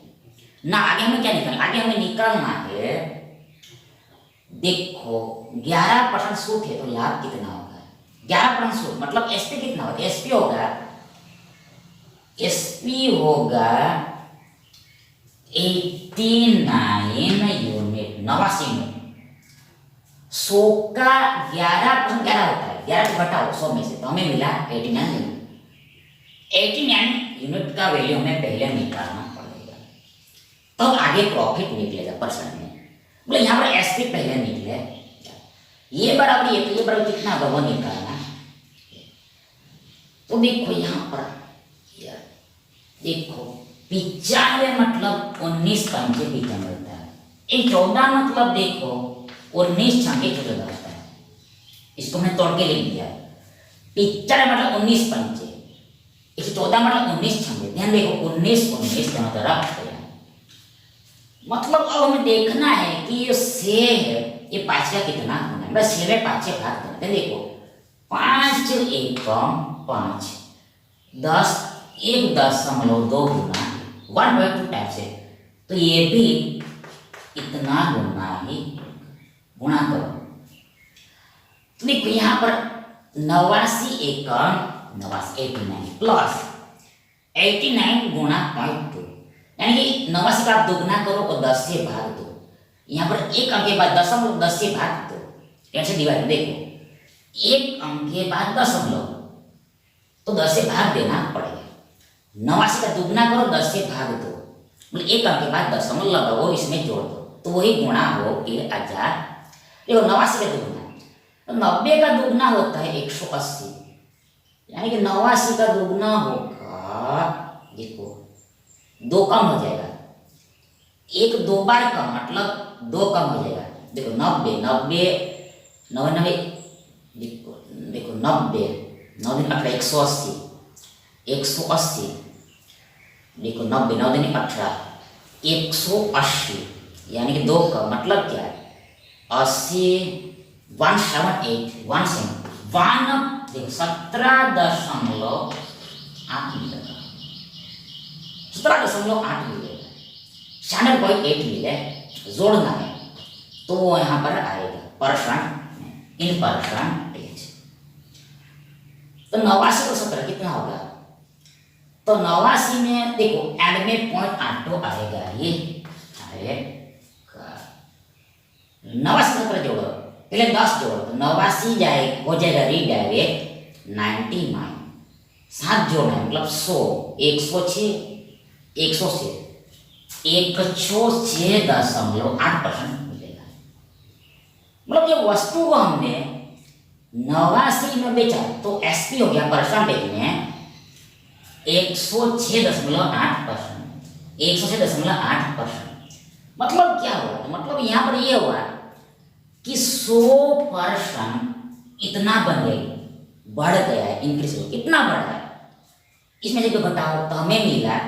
ना। आगे हमें क्या निकालना? आगे हमें निकालना है, देखो 11% छूट है तो लाभ कितना होगा? 11% छूट मतलब एसपी कितना होगा? एसपी होगा 89 यूनिट, 89 यूनिट। 100 का 11% 11 होता है, 11 को घटाओ 100 में से तो हमें मिला 89 यूनिट। 89 यूनिट का वैल्यू हमें पहले निकालना पड़ेगा, तब तो आगे प्रॉफिट निकलेगा परसेंट में। बोले यहाँ पर एसपी पहले निकले, ये बराबर ये, तो ये बराबर कितना होगा वो निकालना। तो देखो यहाँ पर देखो 95 मतलब 19 पंचे 95 होता है। एक 14 मतलब देखो 19 छंगे 14 होता है। इसको मैं तोड़ के लिख दिया। 95 मतलब 19 पंचे, 114 मतलब 19 छंगे। ध्यान देखो 19 19 दोनों तरफ है। मतलब अब हमें देखना है कि ये से है, ये 5 का कितना होना है। बस 6 में 5 से भाग करते हैं। देखो 5 एकम 5, 10 1.2 गुना 1/2 टाइप से, तो ये भी इतना गुना ही गुणा करो। तो देखो यहाँ पर 89 एकम 89 प्लस 89 गुणा 0.2, यानी कि 89 का आप दोगुना करो और 10 से भाग दो। यहाँ पर एक अंक के बाद दशमलव 10 से भाग दो, कैसे डिवाइड? देखो एक अंक के बाद दशमलव तो 10 से भाग देना पड़ेगा। 89 का दुगना करो 10 से भाग दो, मतलब एक अंक के बाद दशमलव लगाओ, इसमें जोड़ दो तो वही गुणा हो के 1000। देखो 89 का दुगना तो 90 का दुगना होता है 180, यानी कि 89 का दुगना होगा, देखो 2 कम हो जाएगा, एक 2 बार कम मतलब 2 कम हो जाएगा। देखो 90 90 99, देखो 90 9 दिन 18 180 180, देखो 90 9 दिन 18 180, यानी कि 2 का मतलब क्या है 80 178 देखो 17.8 मिलेगा, 17.8 मिलेगा। 96.8 मिले, जोड़ना है तो वो यहाँ पर आएगा परसेंट इन परसेंटेज। तो 89 को 17 कितना होगा? तो 89 में देखो एंड में 0.82 आएगा, ये आएगा। 89 17 जोड़ो, पहले 10 जोड़ो तो 89 जाए हो जाएगा रीडायरेक्ट 99, 7 जोड़ना है मतलब 100 106 106 106.8% मिलेगा। मतलब ये वस्तु को हमने 89 में बेचा तो एसपी हो गया परसेंटेज में 106.8%, 106.8%। मतलब क्या हुआ? तो मतलब यहाँ पर ये हुआ कि 100% इतना बन गई, बढ़ गया है, इंक्रीज हो, कितना बढ़ा है इसमें से जो घटाओ तो हमें मिला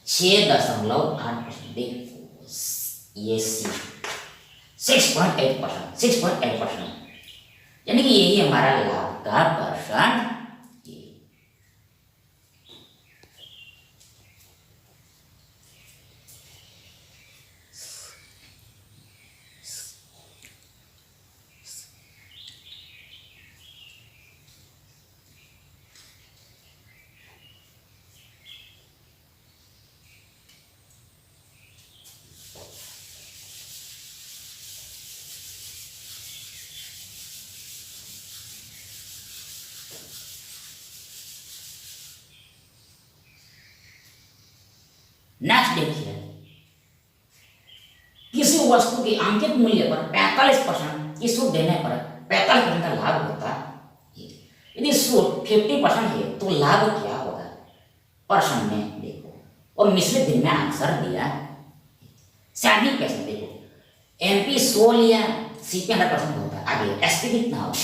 6.8%। देखो ये 6.8%, 6.8%, यानी कि यही हमारा लाभ का परसेंट। नेक्स्ट देखिए, किसी वस्तु के अंकित मूल्य पर 45% की छूट देने पर 45% का लाभ होता है। यदि छूट 50% है तो लाभ क्या होगा परसेंट में देखो, और मिश्रित दिन में आंसर दिया। सैनिक कैसे देखो, एमपी 100 लिया, सीपी 100% होता है। आगे एसपी कितना होगा,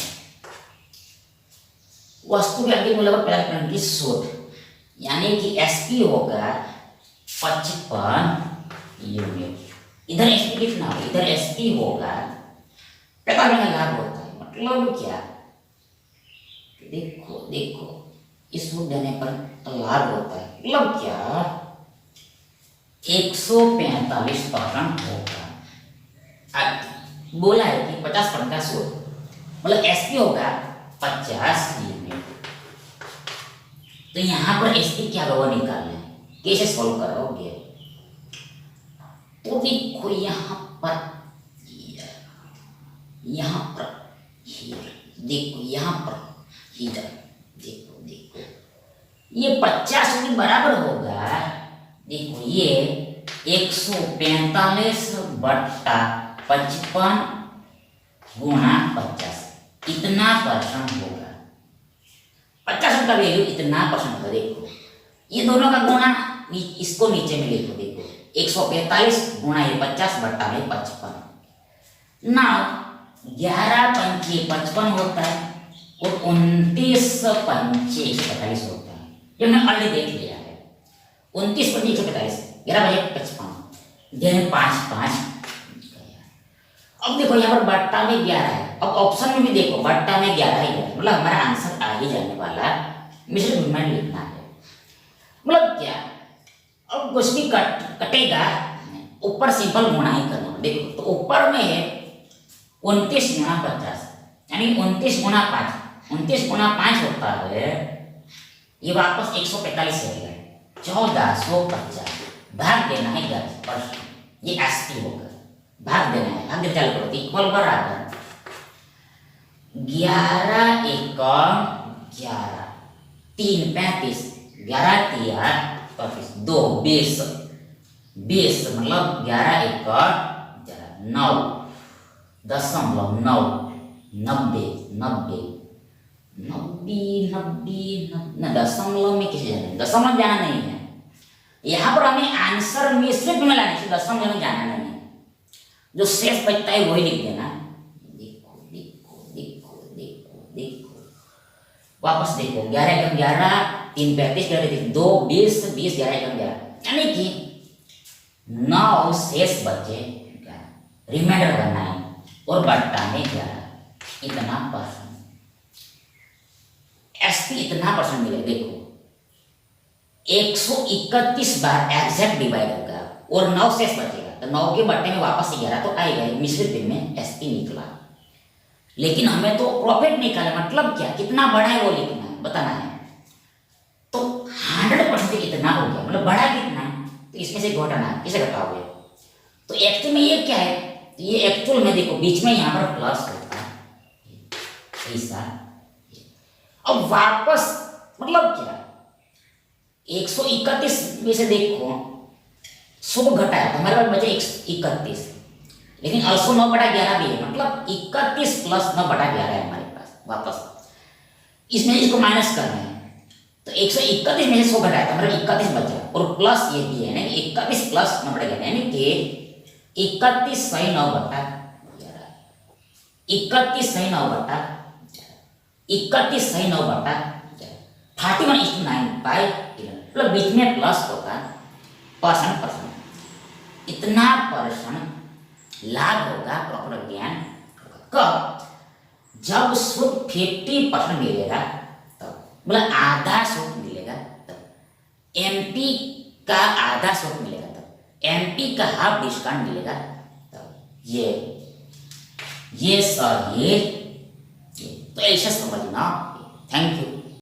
वस्तु के अंकित मूल्य पर 45% की छूट, यानी कि एसपी होगा 55 यूनिट। इधर एसपी कितना होगा, इधर एसपी होगा 45% लाभ होता है। मतलब क्या, देखो देखो इस छूट देने पर लाभ होता है, मतलब क्या 145% होगा। बोला है कि 50% का छूट, मतलब एसपी होगा 50 यूनिट। तो यहाँ पर एसपी क्या होगा निकालना है, कैसे सॉल्व करोगे। तो देखो यहाँ पर देखो यहाँ पर इधर देखो देखो ये 50 यूनिट बराबर होगा, देखो ये 145 बट्टा 55 गुणा 50, इतना परसेंट होगा। 50 का वैल्यू इतना परसेंट होगा। देखो ये दोनों का गुणा, इसको नीचे में लिखो, देखो 145 गुणा ये 50 बट्टा में 55 ना 11 पंचे 55 होता है और 29 पंचे 145 होता है। ये मैंने ऑलरेडी देख लिया है। 29 पंचे 145, 11 बजे 55, देन 5 5। अब देखो यहाँ पर बट्टा में 11 है, अब ऑप्शन में भी देखो बट्टा में 11 ही है, मतलब हमारा आंसर आ ही जाने वाला है। मिश्रित गुण में लिखना है, मतलब क्या, अब कुछ भी कटेगा ऊपर सिंपल गुणा ही करना। देखो तो ऊपर में है 29 गुणा 50, यानी 29 गुणा 5, 29 गुणा 5 होता है, ये वापस 145 रहेगा, 1450 भाग देना है 10%, ये एसपी होगा, भाग देना है, भाग देना चालू करो, इक्वल बराबर 11 एकम 11, 3 35, 11 तिया 35, 2 20, 20 मतलब 11 एकम 9, 0.9, 90 90 90 90 दशमलव में किसे जाना है, दशमलव जाना नहीं है। यहाँ पर हमें आंसर मिश्रित में लाने से दशमलव में जाना नहीं है, जो शेष बचता है वही लिख देना। देखो देखो देखो देखो देखो वापस देखो 11 एकम 11, 3 35, 11 2 20, 20 11 एकम 11, यानी कि 9 शेष बचे, रिमाइंडर करना है और बट्टा में 11, इतना परसेंट एसपी इतना परसेंट मिलेगा। देखो 131 बार एग्जैक्ट डिवाइड होगा और 9 शेष बचेगा, तो 9 के बट्टे में वापस 11 तो आएगा, मिश्रित दिन में एसपी निकला। लेकिन हमें तो प्रॉफिट निकाला, मतलब क्या कितना बड़ा है वो लिखना है, बताना है। तो 100% इतना हो गया, मतलब बड़ा कितना है, तो इसमें से घटाना है, किसे घटाओगे। तो एक्चुअल में ये क्या है, तो ये एक्चुअल में देखो बीच में यहाँ पर प्लस होता है ऐसा। अब वापस मतलब क्या 131 में से देखो 100 घटाया तो हमारे पास बचे 131, लेकिन अल्सो 9/11 भी है, मतलब 31 प्लस 9/11 है हमारे पास। वापस इसमें इसको माइनस करना है, तो 131 में से 100 घटाया तो हमारा 31 बचा और प्लस ये भी है ना 31 प्लस 9/11, यानी कि 31 सही 9/11, 31 सही 9/11, 31 सही 9/11, 31:9/11, मतलब बीच में प्लस होता है परसेंट, इतना परसेंट लाभ होगा। प्रॉपर ज्ञान कब, जब शुद्ध 50% मिलेगा तब, मतलब आधा शुद्ध मिलेगा तब, एमपी का आधा शुद्ध मिलेगा तब, एमपी का हाफ डिस्काउंट मिलेगा तब। ये सर ये तो ऐसा समझना। Thank you.